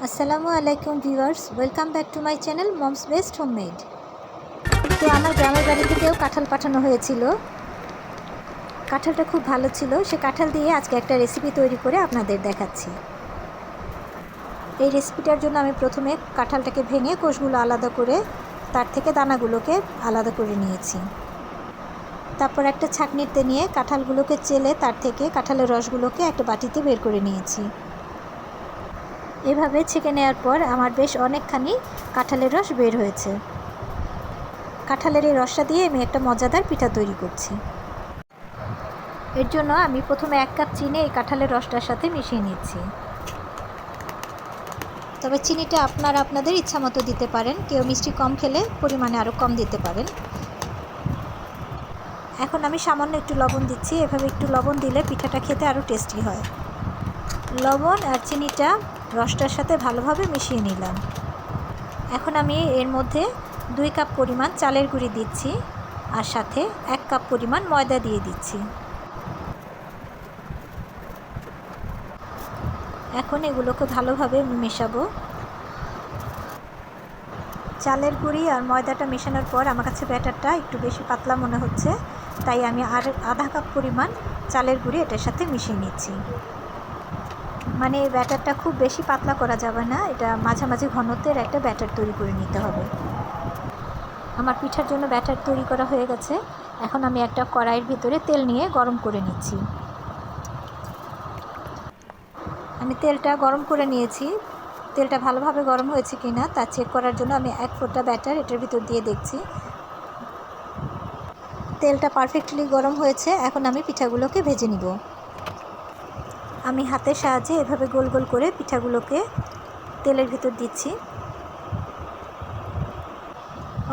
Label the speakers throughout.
Speaker 1: আসসালামু আলাইকুম viewers, welcome back to my channel moms best homemade. তো আমার গ্রামের বাড়ি থেকেও কাঁঠাল পাঠানো হয়েছিল। কাঁঠালটা খুব ভালো ছিল। সে কাঁঠাল দিয়ে আজকে একটা রেসিপি তৈরি করে আপনাদের দেখাচ্ছি। এই রেসিপিটার জন্য আমি প্রথমে কাঁঠালটাকে ভেঙে কোষগুলো আলাদা করে তার থেকে দানাগুলোকে আলাদা করে নিয়েছি। তারপর একটা ছাঁকনিতে নিয়ে কাঁঠালগুলোকে চেলে তার থেকে কাঁঠালের রসগুলোকে একটা বাটিতে বের করে নিয়েছি। এভাবে ছেঁকে নেওয়ার পর আমার বেশ অনেকখানি কাঁঠালের রস বের হয়েছে। কাঁঠালের এই রসটা দিয়ে আমি একটা মজাদার পিঠা তৈরি করছি। এর জন্য আমি প্রথমে 1 কাপ চিনি এই কাঁঠালের রসটার সাথে মিশিয়ে নিচ্ছি। তবে চিনিটা আপনারা আপনাদের ইচ্ছা মতো দিতে পারেন। কেউ মিষ্টি কম খেলে পরিমাণে আরও কম দিতে পারেন। এখন আমি সামান্য একটু লবণ দিচ্ছি। এভাবে একটু লবণ দিলে পিঠাটা খেতে আরও টেস্টি হয়। লবণ আর চিনিটা রসটার সাথে ভালোভাবে মিশিয়ে নিলাম। এখন আমি এর মধ্যে 2 কাপ পরিমাণ চালের গুঁড়ি দিচ্ছি আর সাথে 1 কাপ পরিমাণ ময়দা দিয়ে দিচ্ছি। এখন এগুলোকে ভালোভাবে মেশাবো। চালের গুঁড়ি আর ময়দাটা মেশানোর পর আমার কাছে ব্যাটারটা একটু বেশি পাতলা মনে হচ্ছে, তাই আমি আর আধা কাপ পরিমাণ চালের গুঁড়ি এটার সাথে মিশিয়ে নিচ্ছি। মানে এই ব্যাটারটা খুব বেশি পাতলা করা যাবে না, এটা মাঝামাঝি ঘনত্বের একটা ব্যাটার তৈরি করে নিতে হবে। আমার পিঠার জন্য ব্যাটার তৈরি করা হয়ে গেছে। এখন আমি একটা কড়াইয়ের ভিতরে তেল নিয়ে গরম করে নিচ্ছি। আমি তেলটা গরম করে নিয়েছি। তেলটা ভালোভাবে গরম হয়েছে কিনা তা চেক করার জন্য আমি 1 ফোঁটা ব্যাটার এটার ভিতর দিয়ে দেখছি। তেলটা পারফেক্টলি গরম হয়েছে। এখন আমি পিঠাগুলোকে ভেজে নিব। আমি হাতের সাহায্যে এভাবে গোল গোল করে পিঠাগুলোকে তেলের ভিতর দিচ্ছি।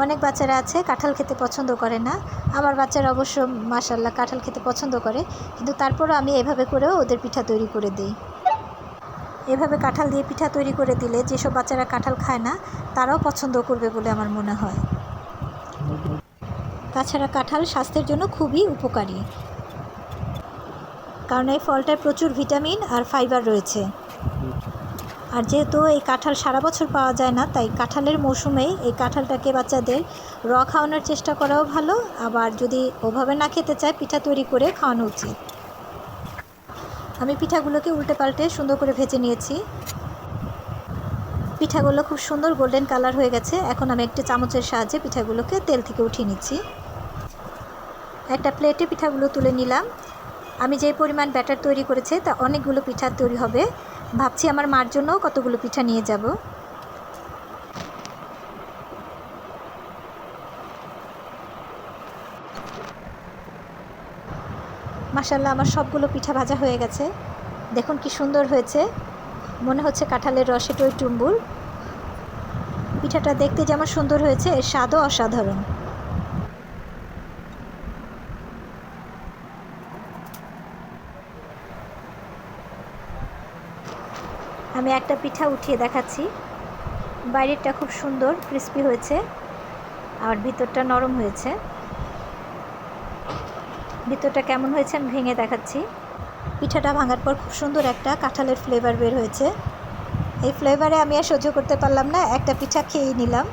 Speaker 1: অনেক বাচ্চারা আছে কাঁঠাল খেতে পছন্দ করে না। আমার বাচ্চারা অবশ্য মাশাআল্লাহ কাঁঠাল খেতে পছন্দ করে, কিন্তু তারপরও আমি এভাবে করেও ওদের পিঠা তৈরি করে দিই। এভাবে কাঁঠাল দিয়ে পিঠা তৈরি করে দিলে যেসব বাচ্চারা কাঁঠাল খায় না তারাও পছন্দ করবে বলে আমার মনে হয়। তাছাড়া কাঁঠাল স্বাস্থ্যের জন্য খুবই উপকারী, কারণ এই ফলটায় প্রচুর ভিটামিন আর ফাইবার রয়েছে। আর যেহেতু এই কাঁঠাল সারা বছর পাওয়া যায় না, তাই কাঁঠালের মৌসুমেই এই কাঁঠালটাকে বাচ্চাদের খাওয়ানোর চেষ্টা করাও ভালো। আবার যদি ওভাবে না খেতে চায় পিঠা তৈরি করে খাওয়ানো উচিত। আমি পিঠাগুলোকে উল্টে পাল্টে সুন্দর করে ভেজে নিয়েছি। পিঠাগুলো খুব সুন্দর গোল্ডেন কালার হয়ে গেছে। এখন আমি একটা চামচের সাহায্যে পিঠাগুলোকে তেল থেকে উঠিয়ে নিচ্ছি। একটা প্লেটে পিঠাগুলো তুলে নিলাম। আমি যে পরিমাণ ব্যাটার তৈরি করেছি তা অনেকগুলো পিঠা তৈরি হবে। ভাবছি আমার মার জন্য কতগুলো পিঠা নিয়ে যাব। মাশাআল্লাহ আমার সবগুলো পিঠা ভাজা হয়ে গেছে। দেখুন কি সুন্দর হয়েছে, মনে হচ্ছে কাঁঠালের রসে টইটুম্বুর। পিঠাটা দেখতে যেমন সুন্দর হয়েছে, এর স্বাদও অসাধারণ। আমি একটা পিঠা উঠিয়ে দেখাচ্ছি। বাইরেরটা খুব সুন্দর ক্রিস্পি হয়েছে আর ভিতরটা নরম হয়েছে। ভিতরটা কেমন হয়েছে আমি ভেঙে দেখাচ্ছি। পিঠাটা ভাঙার পর খুব সুন্দর একটা কাঁঠালের ফ্লেভার বের হয়েছে। এই ফ্লেভারে আমি আর সহ্য করতে পারলাম না, একটা পিঠা খেয়েই নিলাম।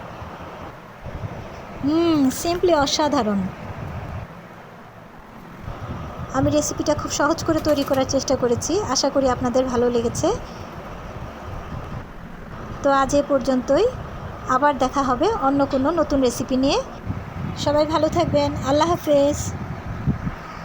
Speaker 1: সিম্পলি অসাধারণ। আমি রেসিপিটা খুব সহজ করে তৈরি করার চেষ্টা করেছি, আশা করি আপনাদের ভালো লেগেছে। তো আজ এ পর্যন্তই, আবার দেখা হবে অন্য কোনো নতুন রেসিপি নিয়ে। সবাই ভালো থাকবেন। আল্লাহ হাফেজ।